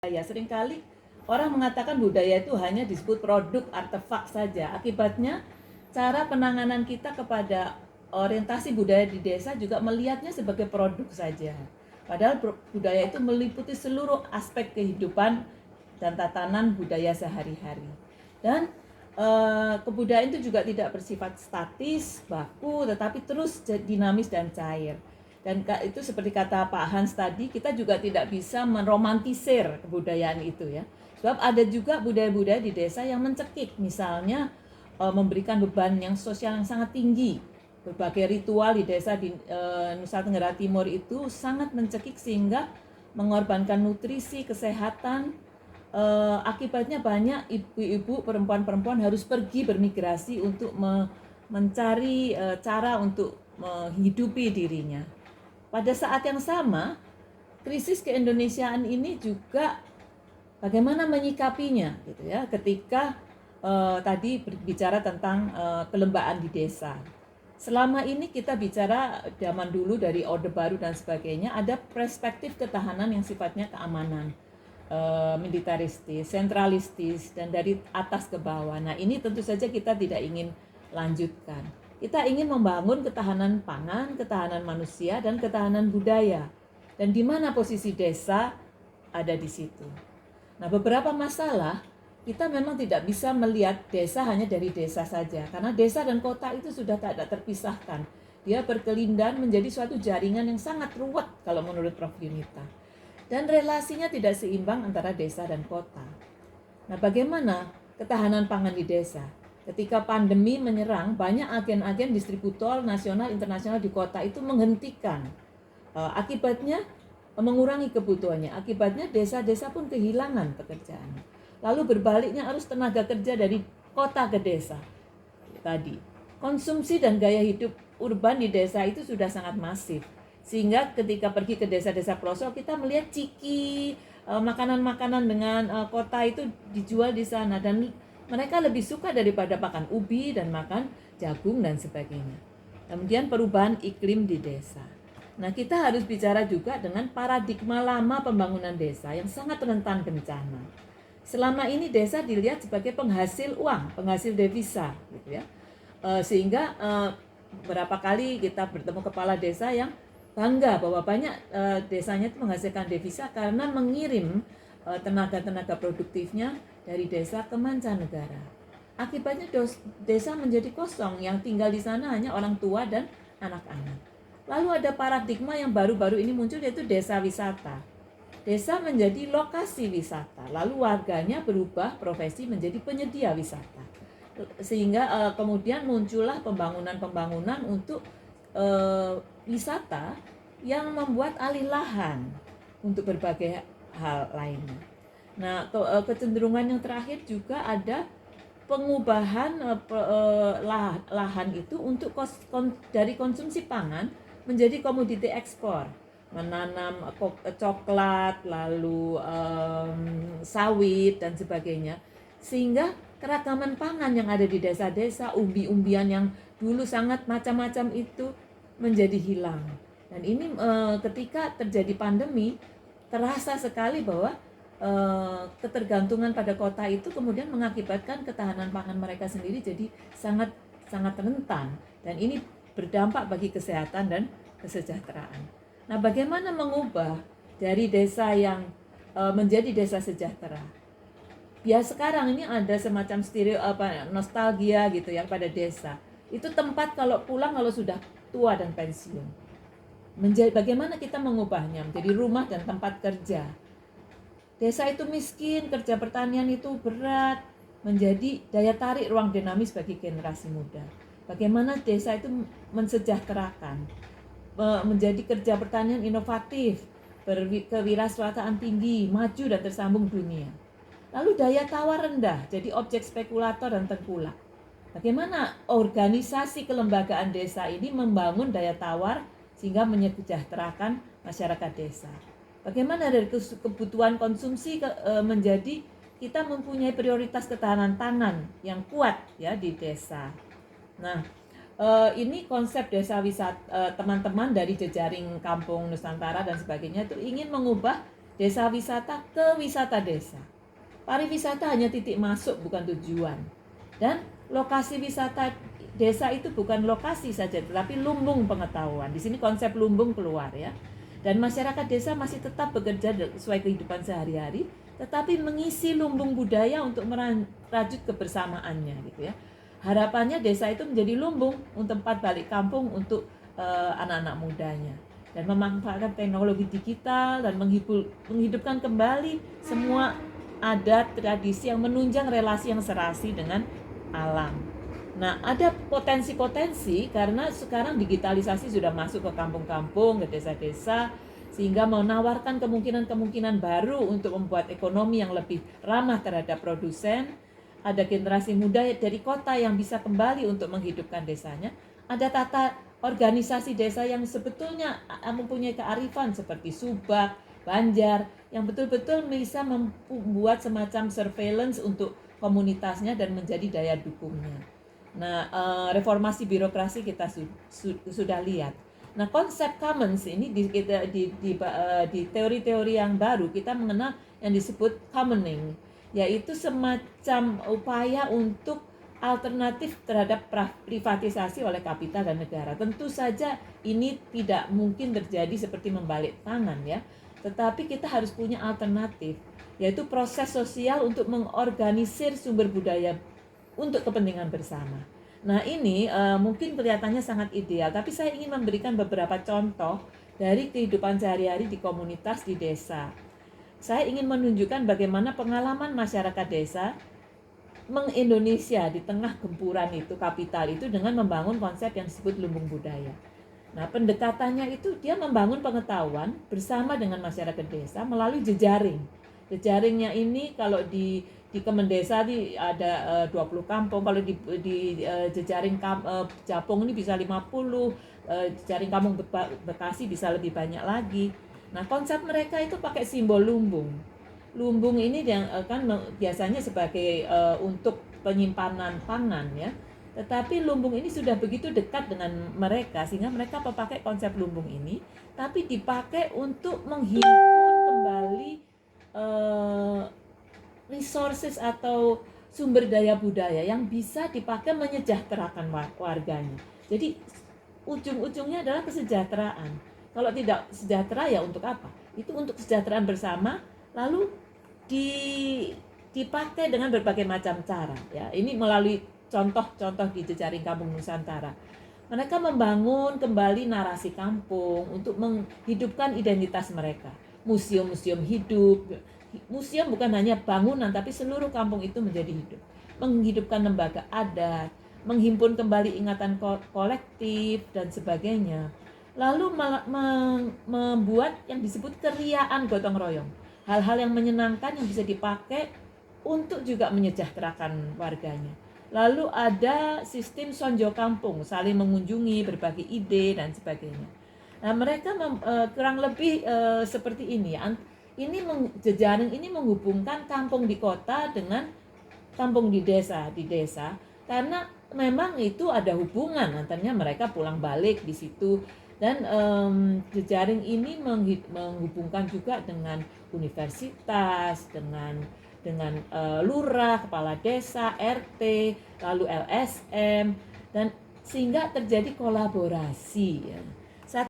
Ya, seringkali orang mengatakan budaya itu hanya disebut produk artefak saja. Akibatnya cara penanganan kita kepada orientasi budaya di desa juga melihatnya sebagai produk saja. Padahal budaya itu meliputi seluruh aspek kehidupan dan tatanan budaya sehari-hari. Dan kebudayaan itu juga tidak bersifat statis, baku, tetapi terus dinamis dan cair. Dan itu seperti kata Pak Hans tadi, kita juga tidak bisa meromantisir kebudayaan itu ya. Sebab ada juga budaya-budaya di desa yang mencekik, misalnya memberikan beban yang sosial yang sangat tinggi. Berbagai ritual di desa di Nusa Tenggara Timur itu sangat mencekik sehingga mengorbankan nutrisi, kesehatan. Akibatnya banyak ibu-ibu, perempuan-perempuan harus pergi bermigrasi untuk mencari cara untuk menghidupi dirinya. Pada saat yang sama, krisis keindonesiaan ini juga bagaimana menyikapinya gitu ya, ketika tadi berbicara tentang kelembaan di desa. Selama ini kita bicara zaman dulu dari Orde Baru dan sebagainya, ada perspektif ketahanan yang sifatnya keamanan, militaristis, sentralistis, dan dari atas ke bawah. Nah, ini tentu saja kita tidak ingin lanjutkan. Kita ingin membangun ketahanan pangan, ketahanan manusia, dan ketahanan budaya. Dan di mana posisi desa ada di situ. Nah, beberapa masalah kita memang tidak bisa melihat desa hanya dari desa saja. Karena desa dan kota itu sudah tidak terpisahkan. Dia berkelindan menjadi suatu jaringan yang sangat ruwet kalau menurut Prof. Yunita. Dan relasinya tidak seimbang antara desa dan kota. Nah, bagaimana ketahanan pangan di desa? Ketika pandemi menyerang, banyak agen-agen distributor nasional internasional di kota itu menghentikan. Akibatnya mengurangi kebutuhannya. Akibatnya desa-desa pun kehilangan pekerjaan. Lalu berbaliknya arus tenaga kerja dari kota ke desa. Tadi, konsumsi dan gaya hidup urban di desa itu sudah sangat masif. Sehingga ketika pergi ke desa-desa pelosok kita melihat ciki, makanan-makanan dengan kota itu dijual di sana, dan mereka lebih suka daripada makan ubi dan makan jagung dan sebagainya. Kemudian perubahan iklim di desa. Nah, kita harus bicara juga dengan paradigma lama pembangunan desa yang sangat rentan bencana. Selama ini desa dilihat sebagai penghasil uang, penghasil devisa gitu ya. Sehingga berapa kali kita bertemu kepala desa yang bangga bahwa banyak desanya itu menghasilkan devisa karena mengirim tenaga-tenaga produktifnya dari desa ke mancanegara. Akibatnya desa menjadi kosong, yang tinggal di sana hanya orang tua dan anak-anak. Lalu ada paradigma yang baru-baru ini muncul, yaitu desa wisata. Desa menjadi lokasi wisata, lalu warganya berubah profesi menjadi penyedia wisata. Sehingga kemudian muncullah pembangunan-pembangunan untuk wisata yang membuat alih lahan untuk berbagai hal lainnya. Nah, kecenderungan yang terakhir juga ada pengubahan lahan itu untuk dari konsumsi pangan menjadi komoditi ekspor, menanam coklat, lalu sawit dan sebagainya, sehingga keragaman pangan yang ada di desa-desa, umbi-umbian yang dulu sangat macam-macam itu menjadi hilang. Dan ini ketika terjadi pandemi terasa sekali bahwa ketergantungan pada kota itu kemudian mengakibatkan ketahanan pangan mereka sendiri jadi sangat rentan, dan ini berdampak bagi kesehatan dan kesejahteraan. Nah, bagaimana mengubah dari desa yang menjadi desa sejahtera? Ya, sekarang ini ada semacam nostalgia gitu ya pada desa. Itu tempat kalau pulang kalau sudah tua dan pensiun. Bagaimana kita mengubahnya menjadi rumah dan tempat kerja? Desa itu miskin, kerja pertanian itu berat, menjadi daya tarik ruang dinamis bagi generasi muda. Bagaimana desa itu mensejahterakan, menjadi kerja pertanian inovatif, berkewirausahaan tinggi, maju dan tersambung dunia. Lalu daya tawar rendah, jadi objek spekulator dan tengkulak. Bagaimana organisasi kelembagaan desa ini membangun daya tawar sehingga menyejahterakan masyarakat desa. Bagaimana dari kebutuhan konsumsi menjadi kita mempunyai prioritas ketahanan pangan yang kuat ya di desa. Nah, ini konsep desa wisata, teman-teman dari jejaring kampung Nusantara dan sebagainya itu ingin mengubah desa wisata ke wisata desa. Pariwisata hanya titik masuk, bukan tujuan. Dan lokasi wisata desa itu bukan lokasi saja, tetapi lumbung pengetahuan. Di sini konsep lumbung keluar ya. Dan masyarakat desa masih tetap bekerja sesuai kehidupan sehari-hari, tetapi mengisi lumbung budaya untuk merajut kebersamaannya gitu ya. Harapannya desa itu menjadi lumbung untuk tempat balik kampung untuk anak-anak mudanya, dan memanfaatkan teknologi digital dan menghidupkan kembali semua adat tradisi yang menunjang relasi yang serasi dengan alam. Nah, ada potensi-potensi karena sekarang digitalisasi sudah masuk ke kampung-kampung, ke desa-desa, sehingga menawarkan kemungkinan-kemungkinan baru untuk membuat ekonomi yang lebih ramah terhadap produsen. Ada generasi muda dari kota yang bisa kembali untuk menghidupkan desanya. Ada tata organisasi desa yang sebetulnya mempunyai kearifan seperti Subak, Banjar, yang betul-betul bisa membuat semacam surveillance untuk komunitasnya dan menjadi daya dukungnya. Nah, reformasi birokrasi kita sudah lihat. Nah, konsep commons ini di teori-teori yang baru kita mengenal yang disebut commoning, yaitu semacam upaya untuk alternatif terhadap privatisasi oleh kapital dan negara. Tentu saja ini tidak mungkin terjadi seperti membalik tangan ya, tetapi kita harus punya alternatif, yaitu proses sosial untuk mengorganisir sumber budaya untuk kepentingan bersama. Nah ini mungkin kelihatannya sangat ideal, tapi saya ingin memberikan beberapa contoh dari kehidupan sehari-hari di komunitas di desa. Saya ingin menunjukkan bagaimana pengalaman masyarakat desa meng-Indonesia di tengah gempuran itu, kapital itu, dengan membangun konsep yang disebut lumbung budaya. Nah, pendekatannya itu dia membangun pengetahuan bersama dengan masyarakat desa melalui jejaring. Jejaringnya ini kalau di Kemendesa ada 20 kampung, kalau di jejaring Japung ini bisa 50, jejaring Kampung Bekasi bisa lebih banyak lagi. Nah, konsep mereka itu pakai simbol lumbung. Lumbung ini yang kan biasanya sebagai untuk penyimpanan pangan ya. Tetapi lumbung ini sudah begitu dekat dengan mereka sehingga mereka memakai konsep lumbung ini, tapi dipakai untuk menghimpun kembali resources atau sumber daya budaya yang bisa dipakai menyejahterakan warganya. Jadi ujung-ujungnya adalah kesejahteraan. Kalau tidak sejahtera ya untuk apa? Itu untuk kesejahteraan bersama, lalu dipakai dengan berbagai macam cara ya. Ini melalui contoh-contoh di jejaring Kampung Nusantara. Mereka membangun kembali narasi kampung untuk menghidupkan identitas mereka. Museum-museum hidup. Museum bukan hanya bangunan, tapi seluruh kampung itu menjadi hidup. Menghidupkan lembaga adat, menghimpun kembali ingatan kolektif dan sebagainya. Lalu membuat yang disebut keriaan gotong royong. Hal-hal yang menyenangkan yang bisa dipakai untuk juga menyejahterakan warganya. Lalu ada sistem sonjo kampung, saling mengunjungi, berbagi ide dan sebagainya. Nah, mereka kurang lebih seperti ini. Jejaring ini menghubungkan kampung di kota dengan kampung di desa, karena memang itu ada hubungan antara mereka pulang balik di situ. Dan jejaring ini menghubungkan juga dengan universitas, dengan lurah, kepala desa, RT, lalu LSM, dan sehingga terjadi kolaborasi ya.